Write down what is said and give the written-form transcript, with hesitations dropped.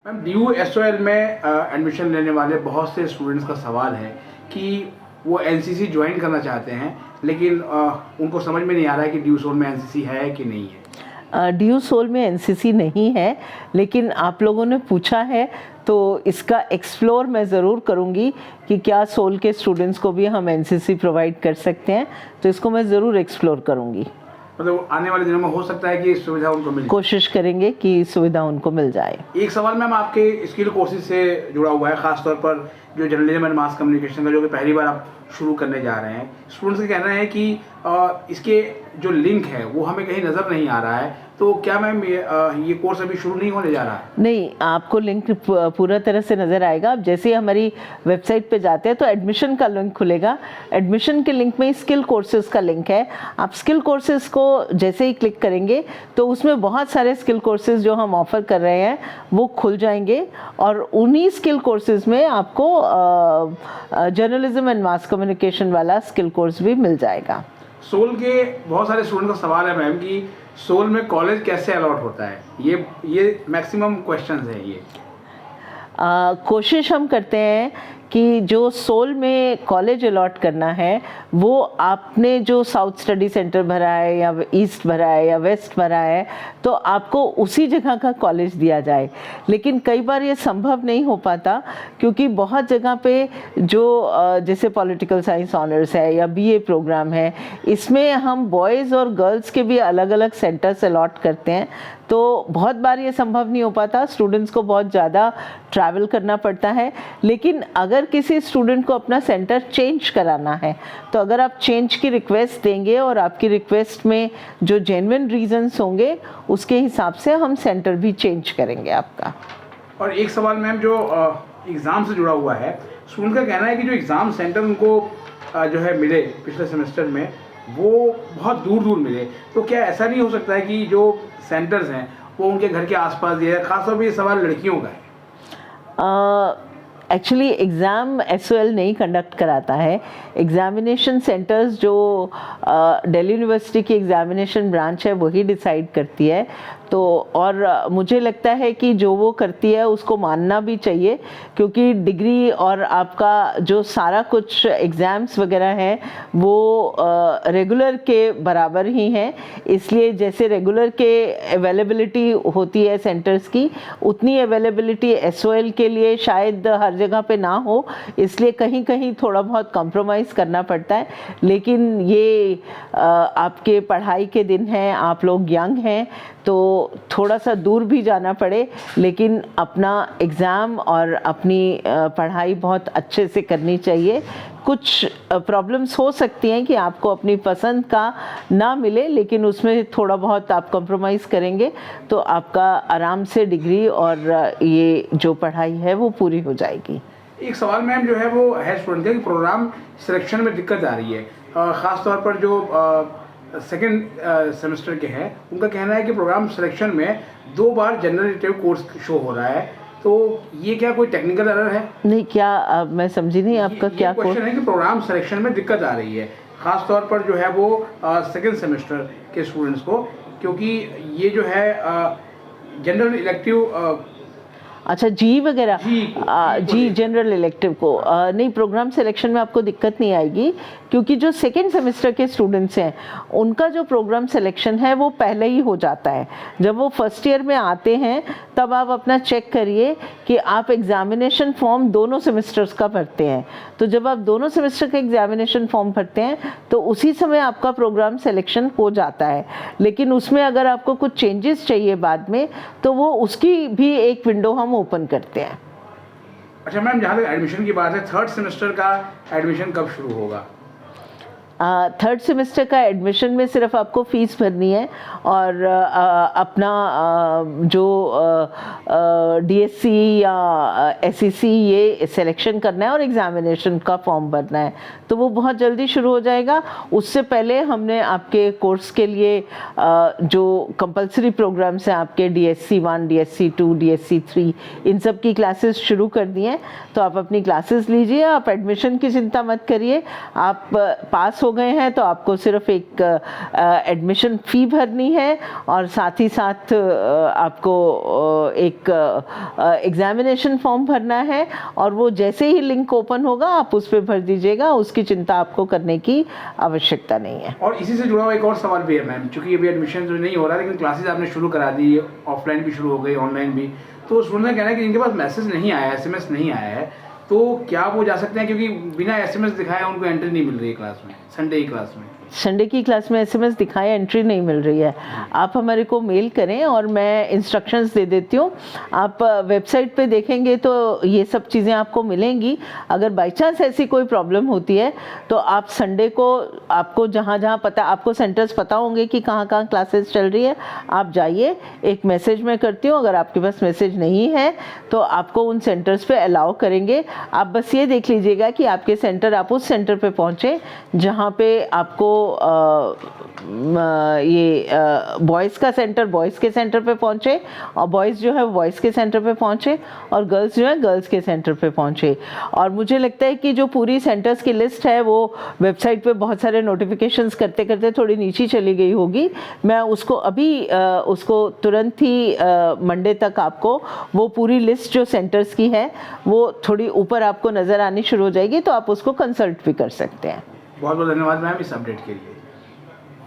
Ma'am DU-SOL में admission लेने वाले बहुत से स्टूडेंट्स का सवाल है कि वो एनसीसी ज्वाइन करना चाहते हैं, लेकिन उनको समझ में नहीं आ रहा है कि DU-SOL में एनसीसी है कि नहीं है। DU-SOL में एनसीसी नहीं है, लेकिन आप लोगों ने पूछा है तो इसका एक्सप्लोर मैं ज़रूर करूँगी कि क्या सोल के स्टूडेंट्स को भी हम एनसीसी प्रोवाइड कर सकते हैं, तो इसको मैं ज़रूर एक्सप्लोर करूँगी। मतलब आने वाले दिनों में हो सकता है कि सुविधा उनको मिल जाए। कोशिश करेंगे कि सुविधा उनको मिल जाए। एक सवाल मैम आपके स्किल कोर्सेज से जुड़ा हुआ है, खासतौर पर जो जर्नलिज्म एंड मास कम्युनिकेशन का जो कि पहली बार आप शुरू करने जा रहे हैं। स्टूडेंट्स का कहना है कि इसके जो लिंक है वो हमें कहीं नज़र नहीं आ रहा है, तो क्या मैम ये कोर्स अभी शुरू नहीं होने जा रहा है? नहीं, आपको लिंक पूरा तरह से नज़र आएगा। आप जैसे ही हमारी वेबसाइट पे जाते हैं तो एडमिशन का लिंक खुलेगा। एडमिशन के लिंक में स्किल कोर्सेज़ का लिंक है। आप स्किल कोर्सेज़ को जैसे ही क्लिक करेंगे तो उसमें बहुत सारे स्किल कोर्सेज़ जो हम ऑफ़र कर रहे हैं वो खुल जाएंगे, और उन्हीं स्किल कोर्सेज़ में आपको जर्नलिज्म एंड मास कम्युनिकेशन वाला स्किल कोर्स भी मिल जाएगा। सोल के बहुत सारे स्टूडेंट का सवाल है मैम कि सोल में कॉलेज कैसे अलॉट होता है, ये मैक्सिमम क्वेश्चंस है ये। कोशिश हम करते हैं कि जो सोल में कॉलेज अलॉट करना है वो आपने जो साउथ स्टडी सेंटर भरा है या ईस्ट भरा है या वेस्ट भरा है तो आपको उसी जगह का कॉलेज दिया जाए, लेकिन कई बार ये संभव नहीं हो पाता क्योंकि बहुत जगह पे जो जैसे पॉलिटिकल साइंस ऑनर्स है या बीए प्रोग्राम है, इसमें हम बॉयज़ और गर्ल्स के भी अलग अलग सेंटर्स अलॉट करते हैं, तो बहुत बार ये संभव नहीं हो पाता। स्टूडेंट्स को बहुत ज़्यादा ट्रैवल करना पड़ता है। लेकिन अगर किसी स्टूडेंट को अपना सेंटर चेंज कराना है तो अगर आप चेंज की रिक्वेस्ट देंगे और आपकी रिक्वेस्ट में जो जेन्युइन रीजंस होंगे उसके हिसाब से हम सेंटर भी चेंज करेंगे आपका। और एक सवाल मैम जो एग्ज़ाम से जुड़ा हुआ है, स्टूडेंट का कहना है कि जो एग्ज़ाम सेंटर उनको जो है मिले पिछले सेमेस्टर में वो बहुत दूर दूर मिले, तो क्या ऐसा नहीं हो सकता है कि जो सेंटर्स हैं वो उनके घर के आसपास दिए हैं? खासतौर पर ये सवाल लड़कियों का है। एक्चुअली एग्ज़ाम SOL नहीं कंडक्ट कराता है। एग्ज़ामिनेशन सेंटर्स जो दिल्ली यूनिवर्सिटी की एग्ज़ामिनेशन ब्रांच है वही डिसाइड करती है, तो और मुझे लगता है कि जो वो करती है उसको मानना भी चाहिए, क्योंकि डिग्री और आपका जो सारा कुछ एग्ज़ाम्स वगैरह हैं वो रेगुलर के बराबर ही हैं। इसलिए जैसे रेगुलर के अवेलेबिलिटी होती है सेंटर्स की, उतनी अवेलेबिलिटी SOL के लिए शायद हर जगह पे ना हो, इसलिए कहीं कहीं थोड़ा बहुत कॉम्प्रोमाइज़ करना पड़ता है। लेकिन ये आपके पढ़ाई के दिन हैं, आप लोग यंग हैं, तो थोड़ा सा दूर भी जाना पड़े लेकिन अपना एग्ज़ाम और अपनी पढ़ाई बहुत अच्छे से करनी चाहिए। कुछ प्रॉब्लम्स हो सकती हैं कि आपको अपनी पसंद का ना मिले, लेकिन उसमें थोड़ा बहुत आप कॉम्प्रोमाइज़ करेंगे तो आपका आराम से डिग्री और ये जो पढ़ाई है वो पूरी हो जाएगी। एक सवाल मैम जो है वो है स्टूडेंट का कि प्रोग्राम सिलेक्शन में दिक्कत आ रही है, ख़ासतौर पर जो सेकेंड सेमेस्टर के हैं उनका कहना है कि प्रोग्राम सिलेक्शन में 2 बार जनरल कोर्स शो हो रहा है, तो ये क्या कोई टेक्निकल एरर है? नहीं, क्या मैं समझी नहीं आपका क्या क्वेश्चन है कि प्रोग्राम सिलेक्शन में दिक्कत आ रही है ख़ासतौर पर जो है वो सेकेंड सेमेस्टर के स्टूडेंट्स को, क्योंकि ये जो है जनरल इलेक्टिव अच्छा जी वगैरह जी जनरल इलेक्टिव को नहीं, प्रोग्राम सिलेक्शन में आपको दिक्कत नहीं आएगी, क्योंकि जो सेकेंड सेमेस्टर के स्टूडेंट्स हैं उनका जो प्रोग्राम सिलेक्शन है वो पहले ही हो जाता है। जब वो फर्स्ट ईयर में आते हैं तब आप अपना चेक करिए कि आप एग्ज़ामिनेशन फॉर्म दोनों सेमेस्टर्स का भरते हैं, तो जब आप दोनों सेमेस्टर का एग्ज़ामिनेशन फॉर्म भरते हैं तो उसी समय आपका प्रोग्राम सिलेक्शन हो जाता है। लेकिन उसमें अगर आपको कुछ चेंजेस चाहिए बाद में तो वो उसकी भी एक विंडो हम ओपन करते हैं। अच्छा मैम, जहाँ तक एडमिशन की बात है, थर्ड सेमेस्टर का एडमिशन कब शुरू होगा? थर्ड सेमेस्टर का एडमिशन में सिर्फ आपको फ़ीस भरनी है और अपना जो DSC या SEC ये सिलेक्शन करना है और एग्ज़ामिनेशन का फॉर्म भरना है, तो वो बहुत जल्दी शुरू हो जाएगा। उससे पहले हमने आपके कोर्स के लिए जो कंपलसरी प्रोग्राम्स हैं आपके DSC 1, DSC 2, DSC 3, इन सब की क्लासेस शुरू कर दी हैं, तो आप अपनी क्लासेस लीजिए। आप एडमिशन की चिंता मत करिए, आप पास हो गए हैं तो आपको सिर्फ एक एडमिशन फ़ी भरनी है और साथ ही साथ आपको एक एग्ज़ामिनेशन फॉर्म भरना है और वो जैसे ही लिंक ओपन होगा आप उस पर भर दीजिएगा, उसकी चिंता आपको करने की आवश्यकता नहीं है। और इसी से जुड़ा हुआ एक और सवाल भी है मैम, क्योंकि अभी एडमिशन जो नहीं हो रहा लेकिन क्लासेस आपने शुरू करा दी, ऑफलाइन भी शुरू हो गई, ऑनलाइन भी, तो स्टूडेंट का कहना है कि जिनके पास मैसेज नहीं आया, SMS नहीं आया है, तो क्या वो जा सकते हैं? क्योंकि बिना SMS दिखाए उनको एंट्री नहीं मिल रही है क्लास में, संडे की क्लास में। संडे की क्लास में SMS दिखाए एंट्री नहीं मिल रही है, आप हमारे को मेल करें और मैं इंस्ट्रक्शंस दे देती हूँ। आप वेबसाइट पे देखेंगे तो ये सब चीज़ें आपको मिलेंगी। अगर बाई चांस ऐसी कोई प्रॉब्लम होती है तो आप संडे को, आपको जहाँ जहाँ पता, आपको सेंटर्स पता होंगे कि कहाँ कहाँ क्लासेस चल रही है, आप जाइए, एक मैसेज मैं करती हूँ। अगर आपके पास मैसेज नहीं है तो आपको उन सेंटर्स पे अलाउ करेंगे। आप बस ये देख लीजिएगा कि आपके सेंटर, आप उस सेंटर पे पहुँचे जहाँ पे आपको ये बॉयज़ का सेंटर बॉयज़ के सेंटर पे पहुँचे और बॉयज़ जो है बॉयज़ के सेंटर पे पहुँचे और गर्ल्स जो है गर्ल्स के सेंटर पे पहुँचे। और मुझे लगता है कि जो पूरी सेंटर्स की लिस्ट है वो वेबसाइट पे बहुत सारे नोटिफिकेशंस करते करते थोड़ी नीचे चली गई होगी। मैं उसको अभी उसको तुरंत ही मंडे तक आपको वो पूरी लिस्ट जो सेंटर्स की है वो थोड़ी ऊपर आपको नज़र आनी शुरू हो जाएगी, तो आप उसको कंसल्ट भी कर सकते हैं। बहुत बहुत धन्यवाद मैम इस अपडेट के लिए।